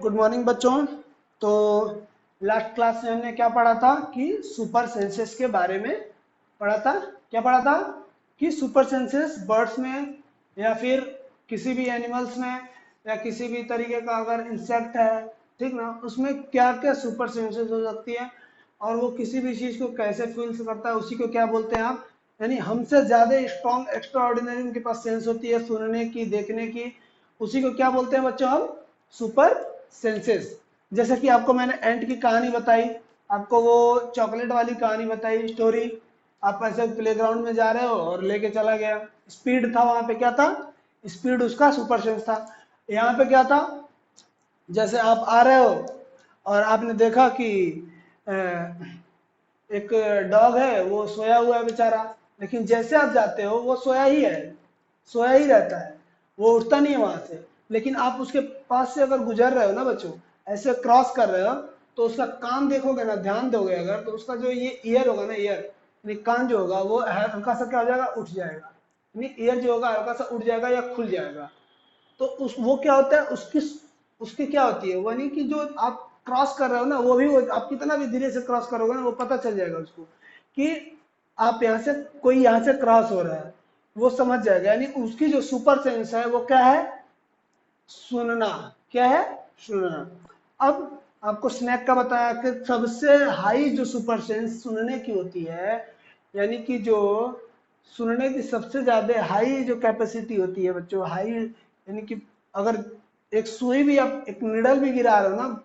Good morning बच्चों। तो last class में हमने क्या पढ़ा था कि सुपर सेंसेस के बारे में पढ़ा था। क्या पढ़ा था कि सुपर सेंसेस बर्ड्स में या फिर किसी भी एनिमल्स में या किसी भी तरीके का अगर इंसेक्ट है, ठीक ना, उसमें क्या क्या सुपर सेंसेस हो सकती है और वो किसी भी चीज को कैसे फील करता है, उसी को क्या बोलते हैं आप, यानी हमसे ज्यादा स्ट्रॉन्ग एक्स्ट्रा ऑर्डिनरी उनके पास सेंस होती है सुनने की, देखने की, उसी को क्या बोलते हैं बच्चों हम, सुपर सेंसेस। जैसे कि आपको मैंने एंट की कहानी बताई, आपको वो चॉकलेट वाली कहानी बताई स्टोरी, आप ऐसे प्लेग्राउंड में जा रहे हो और लेके चला गया, स्पीड था वहां पे, क्या था, स्पीड उसका सुपर सेंस था। यहाँ पे क्या था, जैसे आप आ रहे हो और आपने देखा कि अ, एक डॉग है वो सोया हुआ है बेचारा, लेकिन जैसे आप जाते हो वो सोया ही है, सोया ही रहता है, वो उठता नहीं है वहां से। लेकिन आप उसके पास से अगर गुजर रहे हो ना बच्चों, ऐसे क्रॉस कर रहे हो, तो उसका कान देखोगे ना, ध्यान दोगे अगर, तो उसका जो ये ईयर होगा ना, ईयर यानी कान जो होगा वो हल्का सा क्या हो जाएगा, उठ जाएगा, यानी ईयर जो होगा हल्का सा उठ जाएगा या खुल जाएगा। तो उस वो क्या होता है, उसकी उसकी क्या होती है वो, यानी कि जो आप क्रॉस कर रहे हो ना, वो भी वो आप कितना भी धीरे से क्रॉस करोगे ना, वो पता चल जाएगा उसको कि आप यहाँ से, कोई यहाँ से क्रॉस हो रहा है, वो समझ जाएगा। यानी उसकी जो सुपर सेंस है वो क्या है, सुनना। क्या है, सुनना। अब आपको स्नैक का बताया कि सबसे हाई जो सुपर सेंस सुनने की होती है, यानी कि जो सुनने की सबसे ज्यादा हाई जो कैपेसिटी होती है बच्चों, हाई यानी कि अगर एक सुई भी, आप एक निडल भी गिरा रहे हो ना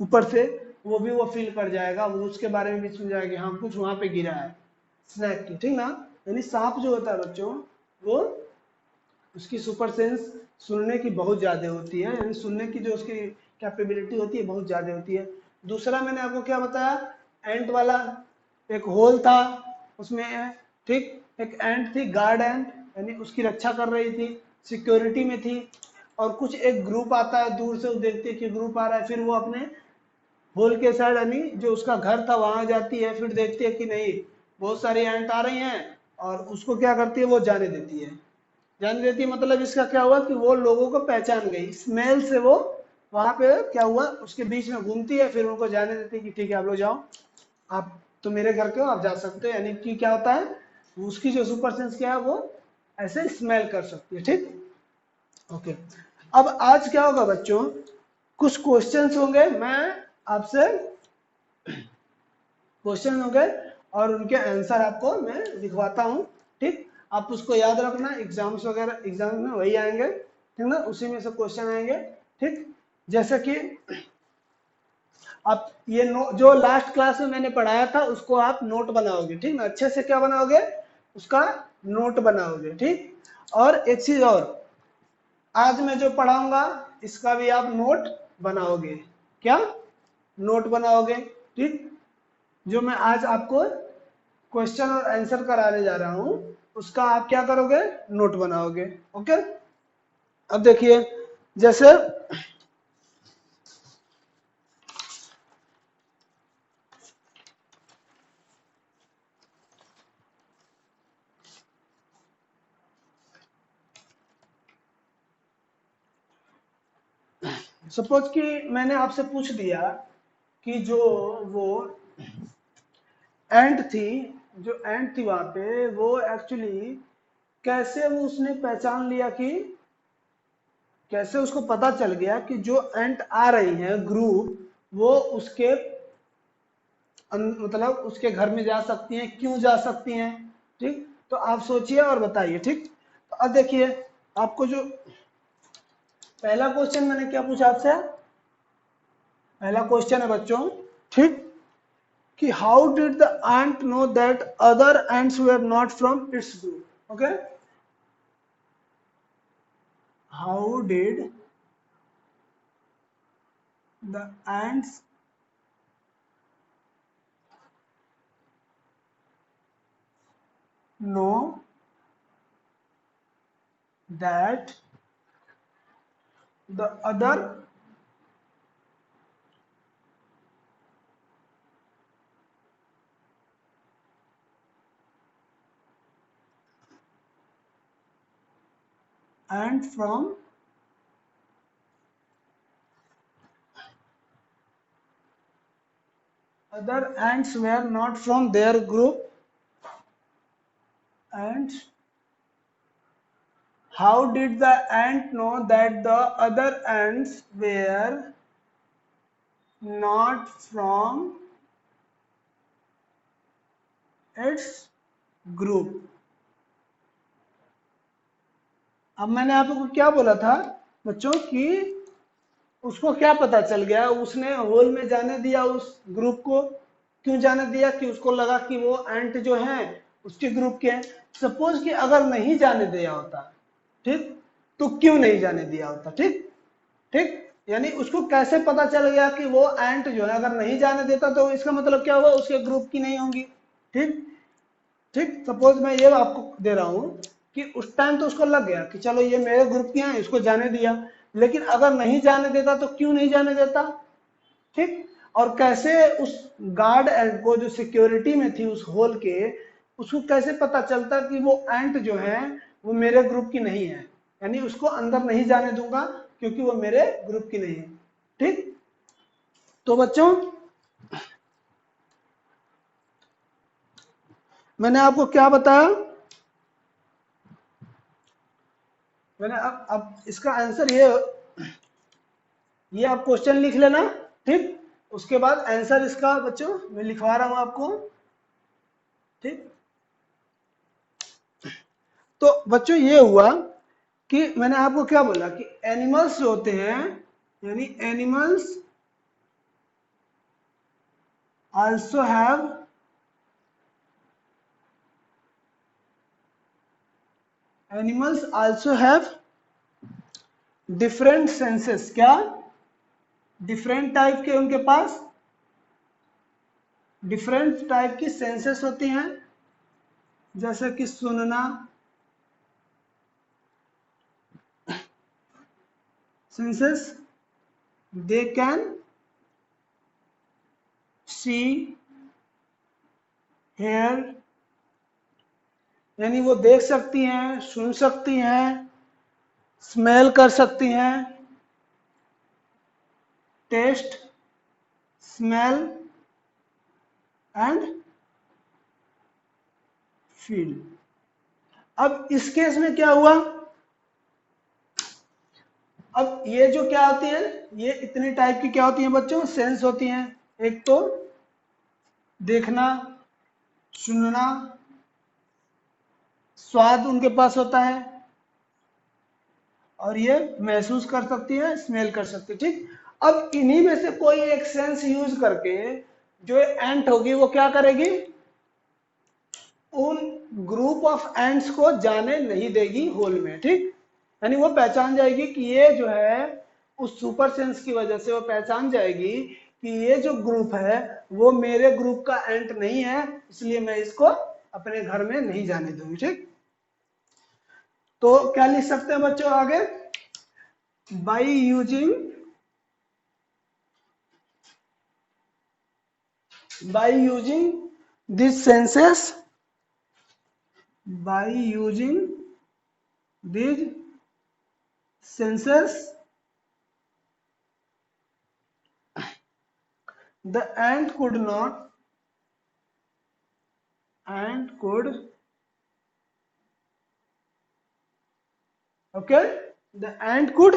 ऊपर से, वो भी वो फील कर जाएगा, वो उसके बारे में भी सुन जाएगा कि हाँ कुछ वहां पे गिरा है स्नैक की, ठीक ना। यानी सांप जो होता है बच्चों, वो उसकी सुपर सेंस सुनने की बहुत ज़्यादा होती है, यानी सुनने की जो उसकी कैपेबिलिटी होती है बहुत ज़्यादा होती है। दूसरा मैंने आपको क्या बताया, एंट वाला, एक होल था उसमें, ठीक, एक एंट थी, गार्ड एंट, यानी उसकी रक्षा कर रही थी, सिक्योरिटी में थी। और कुछ एक ग्रुप आता है, दूर से वो देखती है कि ग्रुप आ रहा है, फिर वो अपने होल के साइड यानी जो उसका घर था वहां जाती है, फिर देखती है कि नहीं बहुत सारी एंट आ रही हैं, और उसको क्या करती है, वो जाने देती है। जान देती है मतलब इसका क्या हुआ कि वो लोगों को पहचान गई, स्मेल से वो वहां पे क्या हुआ, उसके बीच में घूमती है, फिर उनको जाने देती है कि ठीक है आप लोग जाओ, आप तो मेरे घर के हो, आप जा सकते हो। यानी कि क्या होता है, उसकी जो सुपर सेंस क्या है, वो ऐसे स्मेल कर सकती है, ठीक। ओके, अब आज क्या होगा बच्चों, कुछ क्वेश्चंस होंगे, मैं आपसे क्वेश्चन होंगे और उनके आंसर आपको मैं लिखवाता हूँ, ठीक। आप उसको याद रखना, एग्जाम्स वगैरह एग्जाम में वही आएंगे, ठीक ना, उसी में से क्वेश्चन आएंगे, ठीक। जैसे कि आप ये जो लास्ट क्लास में मैंने पढ़ाया था उसको आप नोट बनाओगे, ठीक ना, अच्छे से क्या बनाओगे, उसका नोट बनाओगे, ठीक। और एक चीज और, आज मैं जो पढ़ाऊंगा इसका भी आप नोट बनाओगे, क्या, नोट बनाओगे, ठीक। जो मैं आज आपको क्वेश्चन और आंसर कराने जा रहा हूं उसका आप क्या करोगे, नोट बनाओगे, ओके। अब देखिए, जैसे सपोज कि मैंने आपसे पूछ दिया कि जो वो एंट थी, जो एंट थी वहां पे, वो एक्चुअली कैसे वो उसने पहचान लिया कि, कैसे उसको पता चल गया कि जो एंट आ रही हैं ग्रुप, वो उसके मतलब उसके घर में जा सकती हैं, क्यों जा सकती हैं, ठीक। तो आप सोचिए और बताइए, ठीक। तो अब देखिए, आपको जो पहला क्वेश्चन मैंने क्या पूछा आपसे, पहला क्वेश्चन है बच्चों, ठीक, कि how did the ant know that other ants were not from its group, okay. How did the ants know that the other and from other ants were not from their group, and how did the ant know that the other ants were not from its group? अब मैंने आपको क्या बोला था बच्चों कि उसको क्या पता चल गया, उसने होल में जाने दिया उस ग्रुप को, क्यों जाने दिया? कि उसको लगा कि वो एंट जो हैं उसके ग्रुप के हैं। सपोज कि अगर नहीं जाने दिया होता, ठीक, तो क्यों नहीं जाने दिया होता? ठीक ठीक, यानी उसको कैसे पता चल गया कि वो एंट जो है अगर नहीं जाने देता तो इसका मतलब क्या हुआ, उसके ग्रुप की नहीं होंगी। ठीक ठीक, सपोज मैं ये आपको दे रहा हूं कि उस टाइम तो उसको लग गया कि चलो ये मेरे ग्रुप की हैं, इसको जाने दिया, लेकिन अगर नहीं जाने देता तो क्यों नहीं जाने देता? ठीक, और कैसे उस गार्ड एंट को जो सिक्योरिटी में थी उस होल के, उसको कैसे पता चलता कि वो एंट जो है वो मेरे ग्रुप की नहीं है, यानी उसको अंदर नहीं जाने दूंगा क्योंकि वो मेरे ग्रुप की नहीं है। ठीक, तो बच्चों मैंने आपको क्या बताया, मैंने अब इसका आंसर ये आप क्वेश्चन लिख लेना। ठीक, उसके बाद आंसर इसका बच्चों मैं लिखवा रहा हूं आपको। ठीक, तो बच्चों ये हुआ कि मैंने आपको क्या बोला कि एनिमल्स जो होते हैं, यानी animals also have different senses. क्या? डिफरेंट टाइप के उनके पास डिफरेंट टाइप की सेंसेस होती हैं, जैसे कि सुनना, senses, they can see, hear, यानी वो देख सकती हैं, सुन सकती हैं, स्मेल कर सकती हैं, टेस्ट, स्मेल एंड फील। अब इस केस में क्या हुआ, अब ये जो क्या होती है, ये इतनी टाइप की क्या होती हैं बच्चों, सेंस होती हैं। एक तो देखना, सुनना, स्वाद उनके पास होता है, और ये महसूस कर सकती है, स्मेल कर सकती है। ठीक, अब इन्हीं में से कोई एक सेंस यूज करके जो एंट होगी वो क्या करेगी, उन ग्रुप ऑफ एंट्स को जाने नहीं देगी होल में। ठीक, यानी वो पहचान जाएगी कि ये जो है, उस सुपर सेंस की वजह से वो पहचान जाएगी कि ये जो ग्रुप है वो मेरे ग्रुप का एंट नहीं है, इसलिए मैं इसको अपने घर में नहीं जाने दूंगी। ठीक, तो क्या लिख सकते हैं बच्चों आगे, by using this senses, by using these senses the ant could okay, the ant could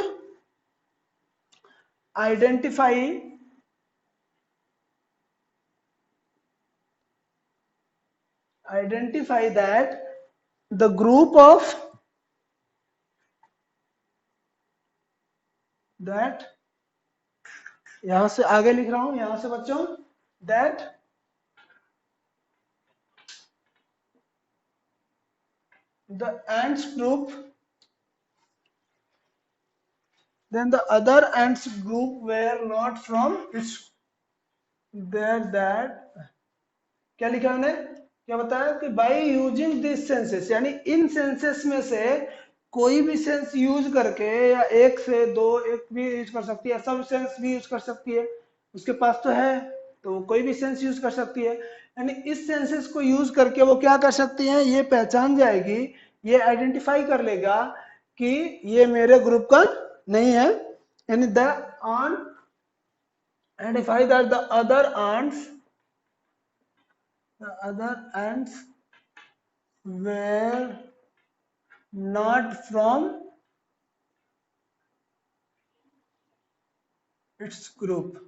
identify that the group of that, यहां से आगे लिख रहा हूं, यहां से बच्चों, that the ants group, then the other ants group were not from its, there that, क्या लिखा मैंने, क्या बताया कि बाई यूजिंग दिस सेंसेस, यानी इन सेंसेस में से कोई भी सेंस यूज करके, या एक से दो, एक भी यूज कर सकती है, सब सेंस भी यूज कर सकती है, उसके पास तो है, तो कोई भी सेंस यूज कर सकती है। यानी इस सेंसेस को यूज करके वो क्या कर सकती है, ये पहचान जाएगी, ये आइडेंटिफाई कर लेगा कि ये मेरे ग्रुप का नहीं है, यानी the ant identify that the other ants the other ants were not from its group.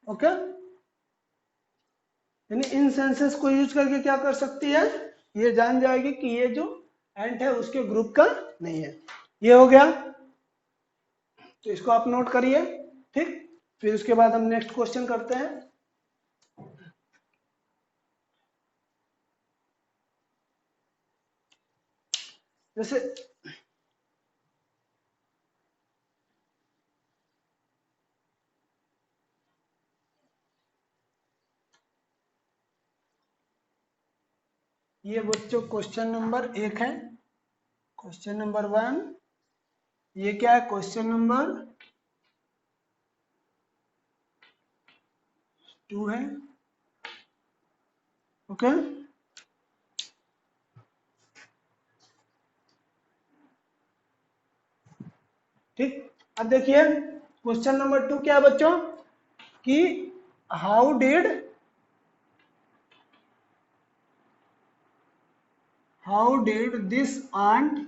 Okay, यानी इन सेंसेस को यूज करके क्या कर सकती है, ये जान जाएगी कि ये जो एंट है उसके ग्रुप का नहीं है। ये हो गया, तो इसको आप नोट करिए। ठीक, फिर उसके बाद हम नेक्स्ट क्वेश्चन करते हैं। जैसे ये बच्चों क्वेश्चन नंबर 1 है, क्वेश्चन नंबर 1। ये क्या है, क्वेश्चन नंबर 2 है। ओके, ठीक। अब देखिए क्वेश्चन नंबर 2 क्या है बच्चों, कि how did this ant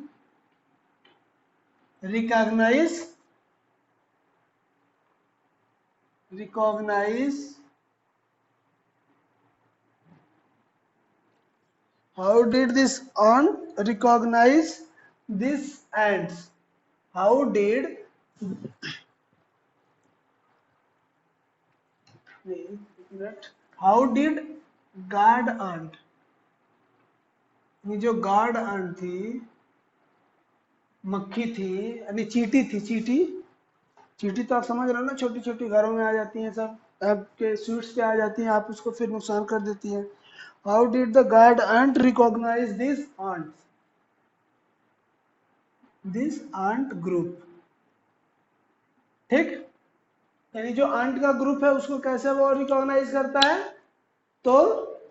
recognize how did this ant recognize these ants? How did guard ant, ये जो गार्ड ant थी, मक्खी थी, यानी चींटी थी, चींटी तो आप समझ रहे हो ना, छोटी छोटी घरों में आ जाती हैं, सब आपके स्वीट्स पे आ जाती हैं, आप उसको फिर नुकसान कर देती हैं। How did the guard ant recognize this ant group? ठीक, यानी जो आंट का ग्रुप है उसको कैसे वो रिकॉग्नाइज करता है, तो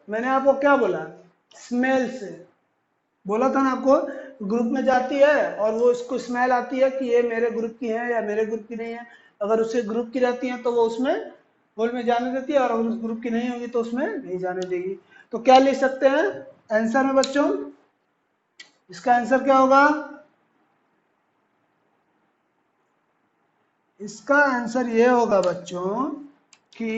मैंने आपको क्या बोला, स्मेल से बोला था ना आपको, ग्रुप में जाती है और वो इसको स्मेल आती है कि ये मेरे ग्रुप की है या मेरे ग्रुप की नहीं है। अगर उसके ग्रुप की रहती है तो वो उसमें होल में जाने देती है, और अगर उस ग्रुप की नहीं होगी तो उसमें नहीं जाने देगी। तो क्या लिख सकते हैं आंसर में बच्चों, इसका आंसर क्या होगा, इसका आंसर ये होगा बच्चों कि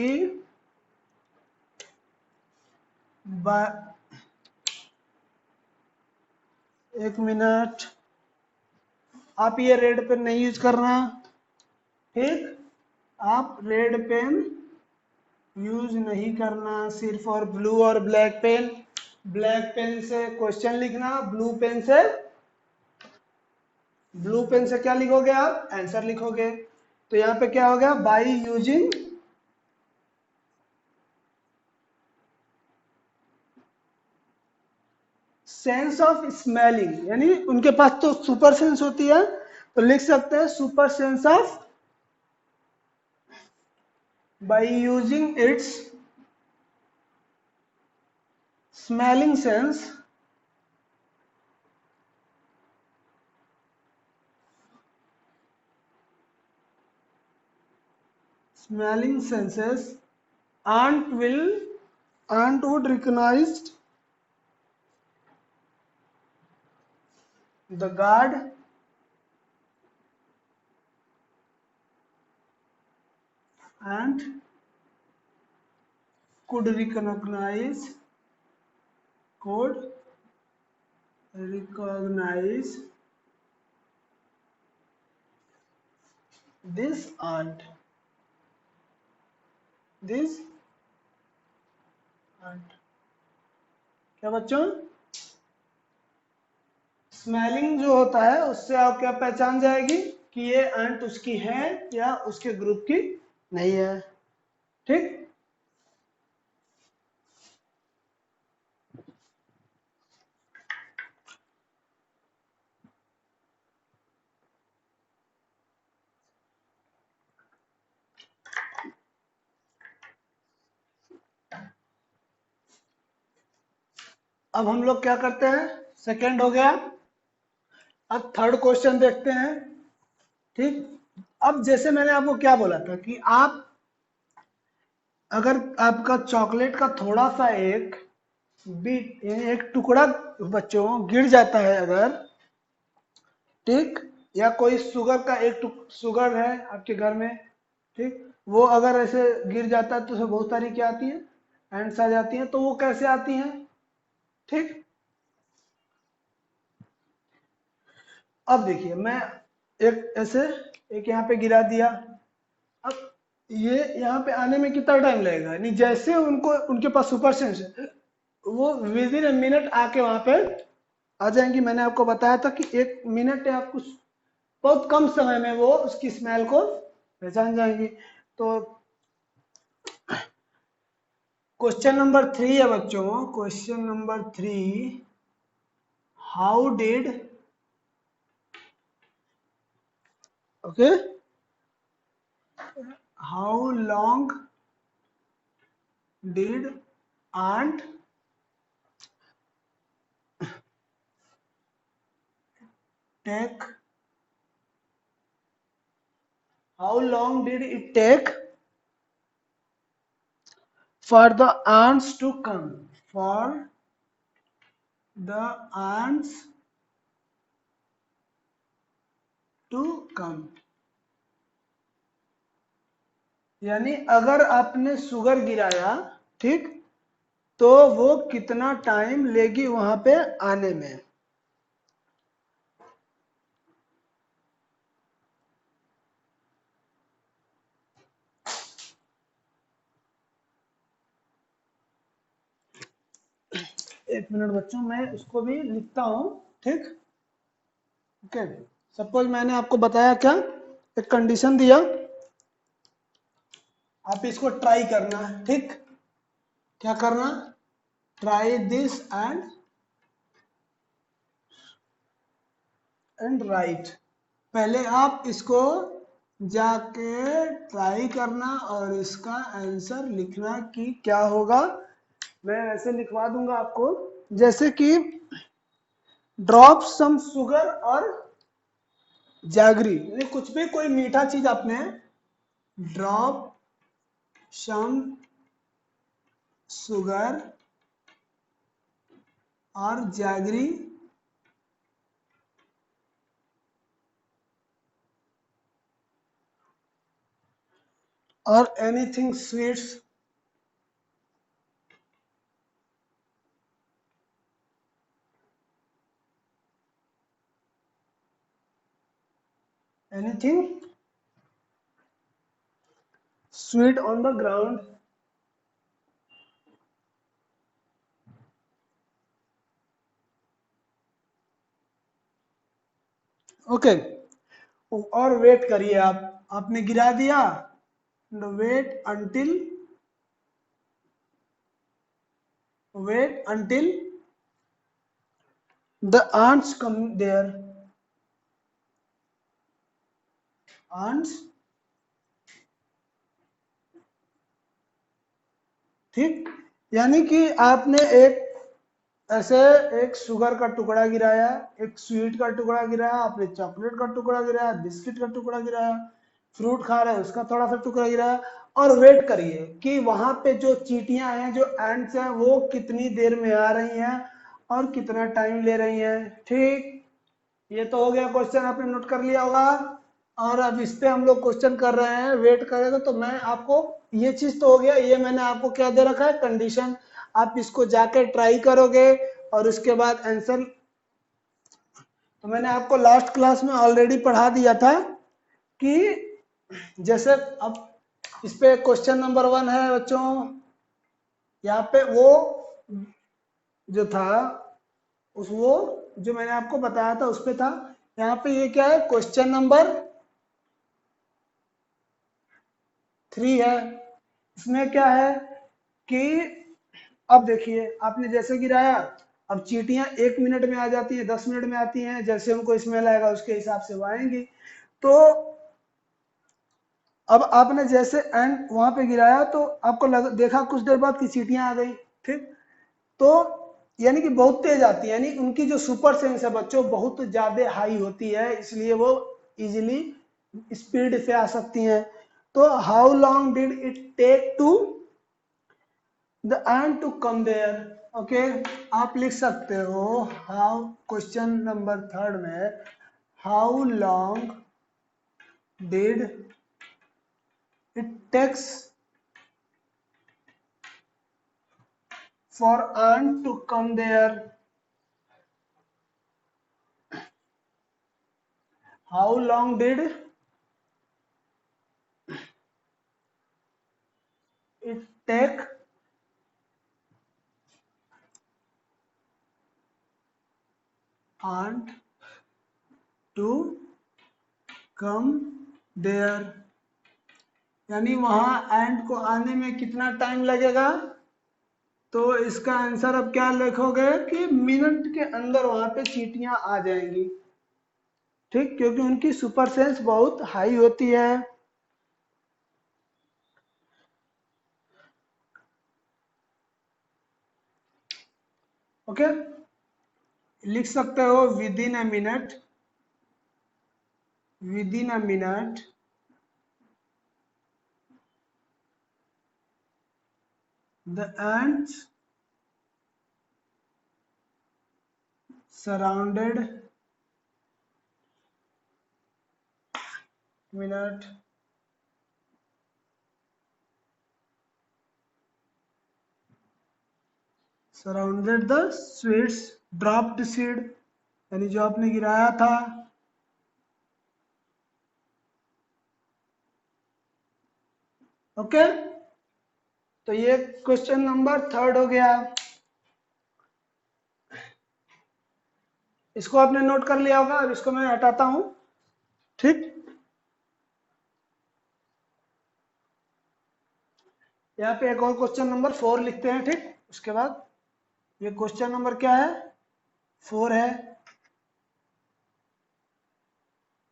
एक मिनट, आप ये रेड पेन नहीं यूज करना। ठीक, आप रेड पेन यूज नहीं करना, सिर्फ और ब्लू और ब्लैक पेन। ब्लैक पेन से क्वेश्चन लिखना, ब्लू पेन से क्या लिखोगे आप, आंसर लिखोगे। तो यहाँ पे क्या हो गया, by using sense of smelling, यानी उनके पास तो सुपर सेंस होती है, तो लिख सकते हैं super sense of, by using its smelling sense, smelling senses, ant would recognize the guard and could recognize this ant. क्या बच्चों, स्मेलिंग जो होता है उससे आप क्या पहचान जाएगी कि ये एंट उसकी है या उसके ग्रुप की नहीं है। ठीक, अब हम लोग क्या करते हैं, सेकंड हो गया, अब थर्ड क्वेश्चन देखते हैं। ठीक, अब जैसे मैंने आपको क्या बोला था कि आप अगर आपका चॉकलेट का थोड़ा सा एक बीट यानी एक टुकड़ा बच्चों गिर जाता है अगर, ठीक, या कोई शुगर का एक शुगर है आपके घर में, ठीक, वो अगर ऐसे गिर जाता है तो उसमें बहुत सारी क्या आती है, एंड्स आ जाती हैं। तो वो कैसे आती हैं, ठीक। अब देखिए मैं एक ऐसे एक यहाँ पे गिरा दिया, अब ये यहाँ पे आने में कितना टाइम लगेगा, नहीं जैसे उनको उनके पास सुपर सेंस है वो विद इन ए मिनट आके वहां पे आ जाएंगी। मैंने आपको बताया था कि 1 मिनट या कुछ बहुत कम समय में वो उसकी स्मेल को पहचान जाएंगी। तो क्वेश्चन नंबर 3 है बच्चों, question number 3, how did, okay, how long did ant take, how long did it take for the ants to come, for the ants to come। यानी अगर आपने शुगर गिराया, ठीक, तो वो कितना टाइम लेगी वहां पे आने में। एक मिनट बच्चों मैं उसको भी लिखता हूं, ठीक, ओके। सपोज मैंने आपको बताया क्या, एक कंडीशन दिया, आप इसको ट्राई करना, ठीक, क्या करना, ट्राई दिस एंड राइट। पहले आप इसको जाके ट्राई करना और इसका आंसर लिखना कि क्या होगा। मैं ऐसे लिखवा दूंगा आपको, जैसे कि ड्रॉप सम शुगर और जैगरी, यानी कुछ भी कोई मीठा चीज आपने, ड्रॉप सम शुगर और जैगरी और anything sweets, anything sweet on the ground, okay. और वेट करिए, आप आपने गिरा दिया, wait until the ants come there, ants, ठीक। यानी कि आपने एक ऐसे एक शुगर का टुकड़ा गिराया, एक स्वीट का टुकड़ा गिराया, आपने चॉकलेट का टुकड़ा गिराया, बिस्किट का टुकड़ा गिराया, फ्रूट खा रहे हैं उसका थोड़ा सा टुकड़ा गिराया, और वेट करिए कि वहां पे जो चींटियां हैं, जो एंड्स हैं, वो कितनी देर में आ रही हैं और कितना टाइम ले रही हैं, ठीक। ये तो हो गया क्वेश्चन, आपने नोट कर लिया होगा। और अब इस पे हम लोग क्वेश्चन कर रहे हैं, वेट करेगा। तो मैं आपको ये चीज तो हो गया, ये मैंने आपको क्या दे रखा है, कंडीशन। आप इसको जाके ट्राई करोगे और उसके बाद आंसर, तो मैंने आपको लास्ट क्लास में ऑलरेडी पढ़ा दिया था कि जैसे अब इस पे क्वेश्चन नंबर 1 है बच्चों, यहाँ पे वो जो था उस वो जो मैंने आपको बताया था उस पे था। यहाँ पे ये क्या है, क्वेश्चन नंबर 3 है। इसमें क्या है कि अब देखिए आपने जैसे गिराया, अब चींटियां 1 मिनट में आ जाती हैं, 10 मिनट में आती हैं, जैसे उनको स्मेल आएगा उसके हिसाब से वो आएंगी। तो अब आपने जैसे एंड वहां पे गिराया तो आपको देखा कुछ देर बाद की चींटियां आ गई, ठीक। तो यानी कि बहुत तेज आती है, यानी उनकी जो सुपर सेंस है बच्चों बहुत ज्यादा हाई होती है, इसलिए वो इजीली स्पीड से आ सकती हैं। तो how long did it take to the ant to come there. Okay, आप लिख सकते हो हाउ, क्वेश्चन नंबर 3 में, how long did it takes for ant to come there. How long did it take ant to come there, यानी वहां and को आने में कितना टाइम लगेगा। तो इसका आंसर अब क्या लिखोगे कि मिनट के अंदर वहां पे चींटियां आ जाएंगी, ठीक, क्योंकि उनकी सुपर सेंस बहुत हाई होती है। ओके, लिख सकते हो with in a minute, with in a minute the ants surrounded minute surrounded the seeds, dropped seed, यानी जो आपने गिराया था। ओके, तो ये क्वेश्चन नंबर 3 हो गया। इसको आपने नोट कर लिया होगा, अब इसको मैं हटाता हूं, ठीक। यहाँ पे एक और क्वेश्चन नंबर 4 लिखते हैं, ठीक। उसके बाद ये क्वेश्चन नंबर क्या है, 4 है,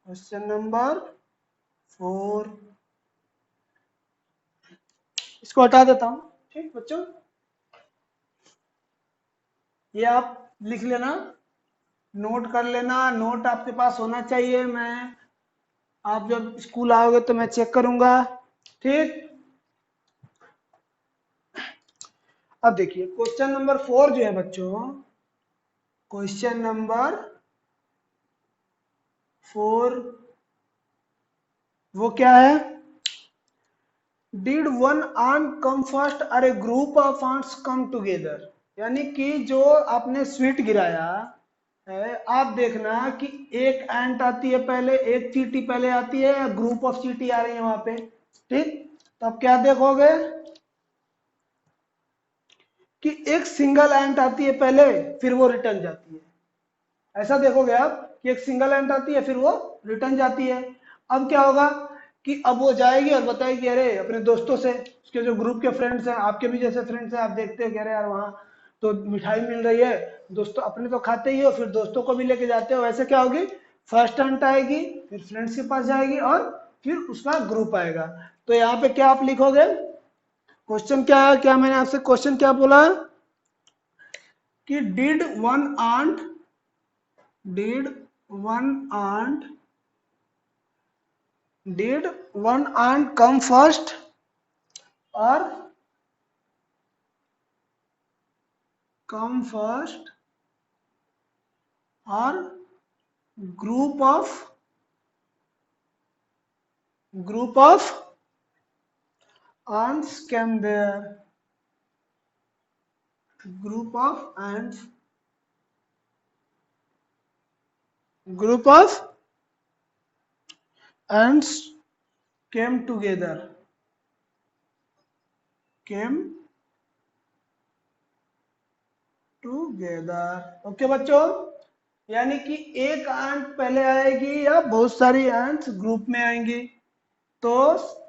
क्वेश्चन नंबर 4। इसको हटा देता हूं, ठीक बच्चों। ये आप लिख लेना, नोट कर लेना, नोट आपके पास होना चाहिए। मैं, आप जब स्कूल आओगे तो मैं चेक करूंगा, ठीक। अब देखिए क्वेश्चन नंबर 4 जो है बच्चों, क्वेश्चन नंबर 4 वो क्या है, did one ant come first और a group of ants come together, यानी कि जो आपने स्वीट गिराया है, आप देखना कि एक एंट आती है पहले, एक चींटी पहले आती है, या ग्रुप ऑफ चींटी आ रही है वहां पे, ठीक। तो आप क्या देखोगे कि एक सिंगल एंट आती है पहले, फिर वो रिटर्न जाती है। ऐसा देखोगे आप कि एक सिंगल एंट आती है, फिर वो रिटर्न जाती है। अब क्या होगा कि अब वो जाएगी और बताएगी, अरे अपने दोस्तों से, उसके जो ग्रुप के फ्रेंड्स हैं, आपके भी जैसे फ्रेंड्स हैं, आप देखते हैं कि अरे यार वहाँ तो मिठाई मिल रही है, दोस्तों अपने तो खाते ही हो, फिर दोस्तों को भी लेके जाते हो। वैसे क्या होगी, फर्स्ट एंट आएगी, फिर फ्रेंड्स के पास जाएगी, और फिर उसका ग्रुप आएगा। तो यहाँ पे क्या आप लिखोगे, क्वेश्चन क्या है, क्या मैंने आपसे क्वेश्चन क्या बोला कि did one ant come first or group of ants came there, group of ants came together, okay बच्चों, यानी कि एक एंट पहले आएगी या बहुत सारी एंट्स ग्रुप में आएंगी। तो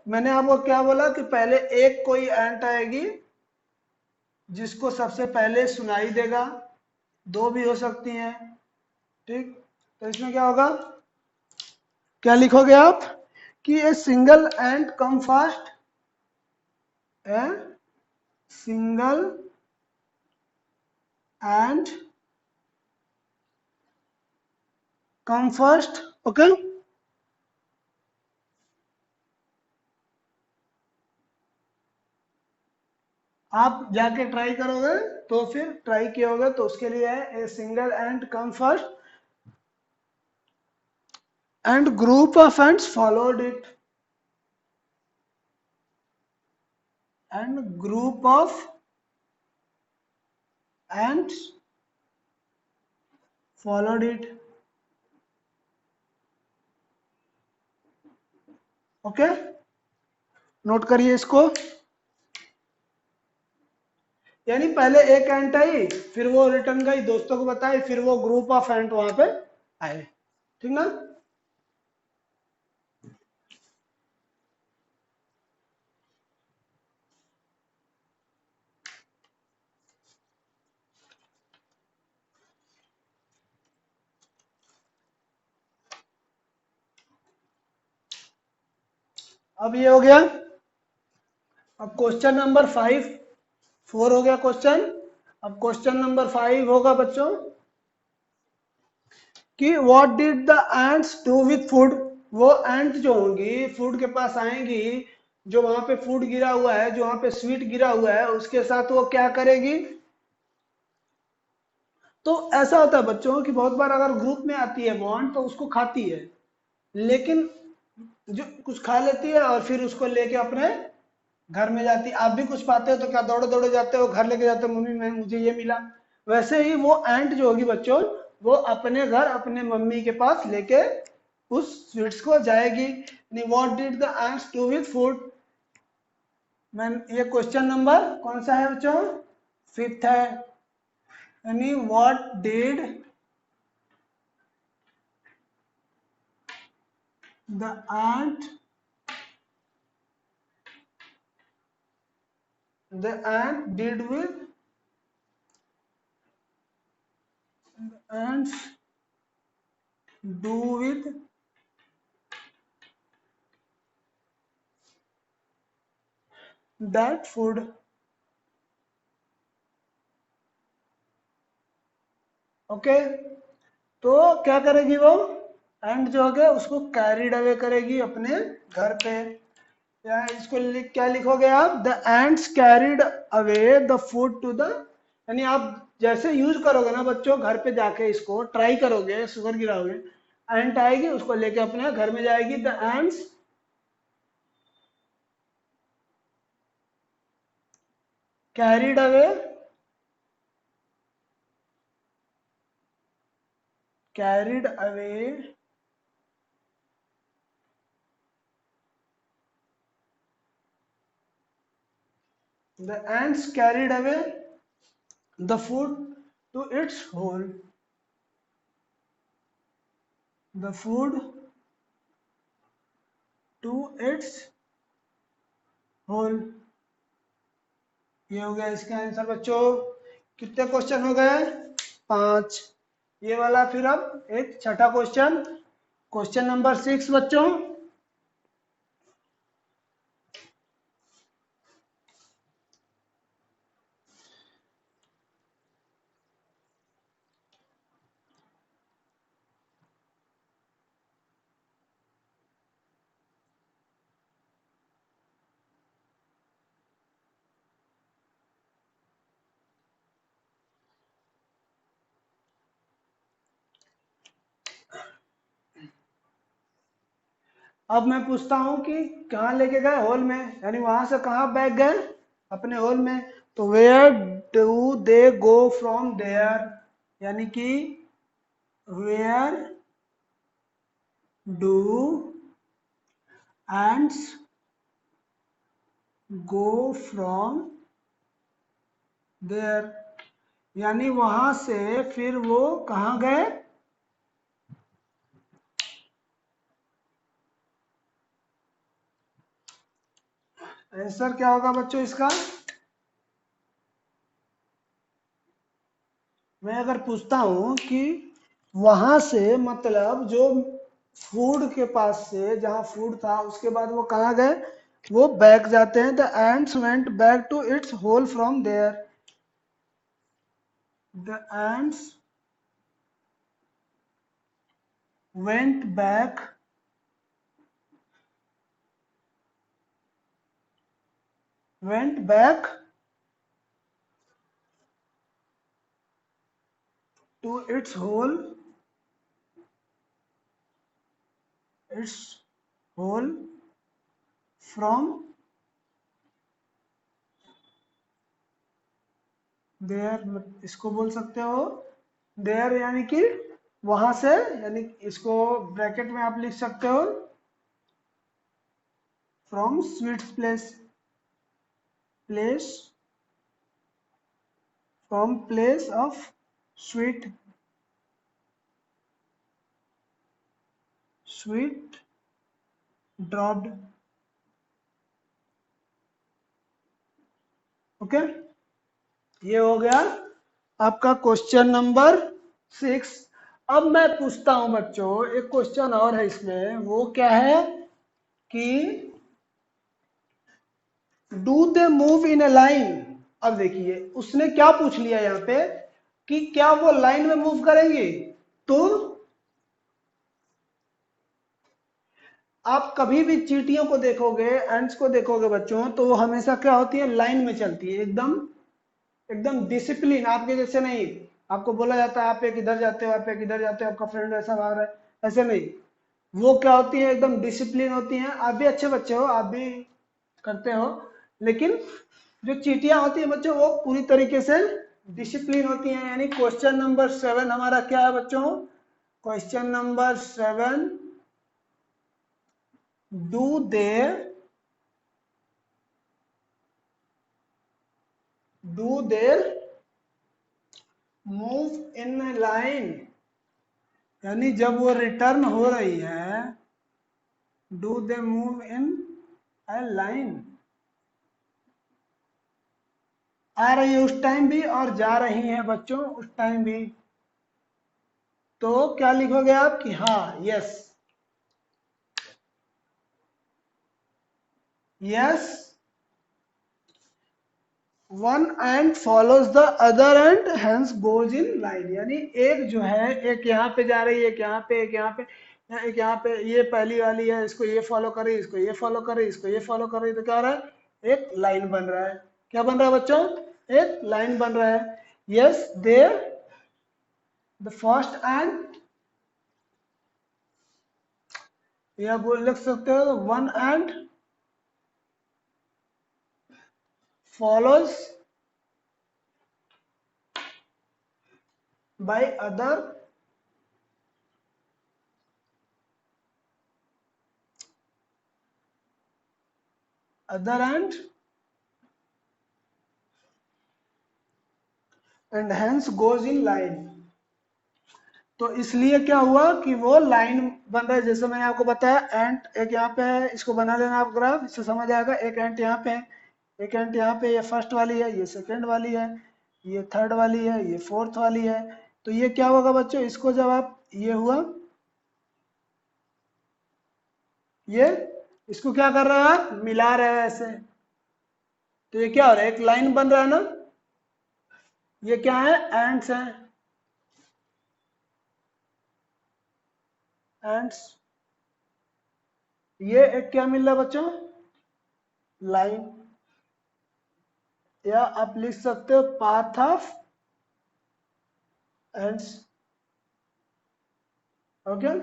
मैंने आपको क्या बोला कि पहले एक कोई एंट आएगी जिसको सबसे पहले सुनाई देगा, दो भी हो सकती हैं, ठीक। तो इसमें क्या होगा, क्या लिखोगे आप कि a single ant come fast, a single ant come first, okay. आप जाके ट्राई करोगे तो फिर ट्राई किए होगे तो उसके लिए है a single and come first and group of ends followed it and group of ends followed it. Okay, note करिए इसको। यानी पहले एक एंट आई, फिर वो रिटर्न गई, दोस्तों को बताई, फिर वो ग्रुप ऑफ एंट वहां पे आए। ठीक ना? अब ये हो गया। अब क्वेश्चन नंबर 5, 4 हो गया क्वेश्चन। अब क्वेश्चन नंबर 5 होगा बच्चों कि what did the ants do with food. वो एंट जो होंगी फूड के पास आएंगी, जो वहां पे फूड गिरा हुआ है, जो वहां पे स्वीट गिरा हुआ है, उसके साथ वो क्या करेगी। तो ऐसा होता है बच्चों कि बहुत बार अगर ग्रुप में आती है बॉन्ड तो उसको खाती है, लेकिन जो कुछ खा लेती है और फिर उसको लेके अपने घर में जाती है। आप भी कुछ पाते हो तो क्या दौड़े दौड़े जाते हो, घर लेके जाते हो, मम्मी मैं मुझे ये मिला। वैसे ही वो एंट जो होगी बच्चों, वो अपने घर अपने मम्मी के पास लेके उस स्वीट्स को जाएगी। What did the ants do with food. मैं ये क्वेश्चन नंबर कौन सा है बच्चों? 5th है। यानी what did the ant did with ants do with that food। Okay, तो क्या करेगी वो एंड जो है उसको कैरिड अवे करेगी अपने घर पे। या इसको क्या लिखोगे आप? The ants carried away the food to the. यानी आप जैसे यूज करोगे ना बच्चों, घर पे जाके इसको ट्राई करोगे, शुगर गिराओगे, एंट आएगी उसको लेके अपने घर में जाएगी। The ends carried away carried away the ants carried away the food to its hole। the food to its hole। ये हो गया इसका आंसर बच्चों। कितने क्वेश्चन हो गए? 5। ये वाला फिर अब एक छठा क्वेश्चन, क्वेश्चन नंबर 6 बच्चों। अब मैं पूछता हूं कि कहाँ लेके गए? होल में। यानी वहां से कहाँ बैग गए? अपने होल में। तो where do they go from there. यानी कि where do ants go from there. यानी वहां से फिर वो कहाँ गए? आंसर क्या होगा बच्चों इसका? मैं अगर पूछता हूं कि वहां से मतलब जो फूड के पास से जहां फूड था उसके बाद वो कहाँ गए? वो बैक जाते हैं। The ants went back to its hole from there. The ants went back went back to its whole from there, इसको बोल सकते हो देयर यानी कि वहां से, यानी इसको ब्रैकेट में आप लिख सकते हो from sweets place from place of sweet dropped. Okay, ये हो गया आपका क्वेश्चन नंबर 6। अब मैं पूछता हूं बच्चों, एक क्वेश्चन और है इसमें, वो क्या है कि do they move in a line. अब देखिए उसने क्या पूछ लिया यहाँ पे कि क्या वो लाइन में मूव करेंगे। तो आप कभी भी चींटियों को देखोगे, एंट्स को देखोगे बच्चों, तो वो हमेशा क्या होती है, लाइन में चलती है, एकदम एकदम डिसिप्लिन, आपके जैसे नहीं। आपको बोला जाता है आप एक इधर जाते हो, आप एक इधर जाते हो, आपका फ्रेंड ऐसा भाग रहा है, ऐसे नहीं। वो क्या होती है, एकदम डिसिप्लिन होती हैं। आप भी अच्छे बच्चे हो, आप भी करते हो, लेकिन जो चींटियां होती हैं बच्चों, वो पूरी तरीके से डिसिप्लिन होती हैं। यानी क्वेश्चन नंबर 7 हमारा क्या है बच्चों, question number 7, do there move in line, यानी जब वो रिटर्न हो रही है, do they move in a line, आ रही है उस टाइम भी और जा रही है बच्चों उस टाइम भी। तो क्या लिखोगे आप कि हाँ, yes one and follows the other and hence goes in line. यानी एक जो है, एक यहाँ पे जा रही है, एक यहाँ पे, एक यहाँ पे, एक यहाँ पे, ये पहली वाली है, इसको ये फॉलो करे, इसको ये फॉलो करे, इसको ये फॉलो करे, तो क्या हो रहा है, एक लाइन बन रहा है। क्या बन रहा है बच्चों, एक लाइन बन रहा है। Yes there the first ant, या बोल लिख सकते हो one ant follows by other and hence goes in line। तो इसलिए क्या हुआ कि वो लाइन बन रहा है, जैसे मैंने आपको बताया, एंट एक यहाँ पे है, इसको बना लेना आप ग्राफ, इससे समझ आएगा। एक एंट यहाँ पे है, एक एंट यहाँ पे, ये फर्स्ट वाली है, ये सेकंड वाली है, ये थर्ड वाली है, ये फोर्थ वाली है। तो ये क्या होगा बच्चों, इसको जब आप, ये हुआ, ये इसको क्या कर रहे हो आप, मिला रहे हो ऐसे, तो ये क्या हो रहा है, एक लाइन बन रहा है ना। ये क्या है, एंड्स है, एंड्स। ये एक क्या मिल रहा है बच्चों, लाइन, या आप लिख सकते हो पाथ ऑफ एंड्स। ओके,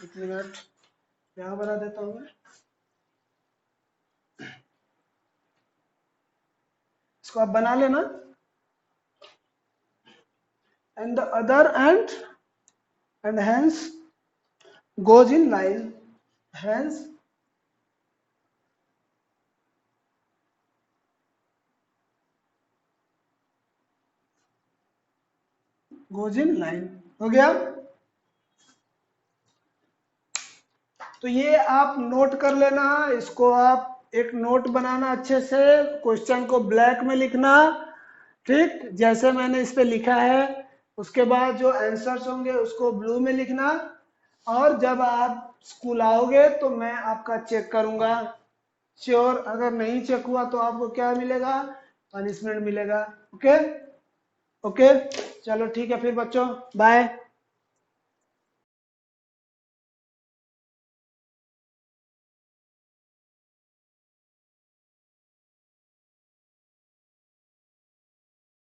एक मिनट यहां बना देता हूं मैं, इसको आप बना लेना। And the other and hence goes in line, hence goes in line। हो गया। तो ये आप नोट कर लेना, इसको आप एक नोट बनाना अच्छे से, क्वेश्चन को ब्लैक में लिखना, ठीक जैसे मैंने इस पे लिखा है। उसके बाद जो आंसर्स होंगे उसको ब्लू में लिखना, और जब आप स्कूल आओगे तो मैं आपका चेक करूंगा। श्योर, अगर नहीं चेक हुआ तो आपको क्या मिलेगा, पनिशमेंट मिलेगा। ओके ओके, चलो ठीक है फिर बच्चों, बाय।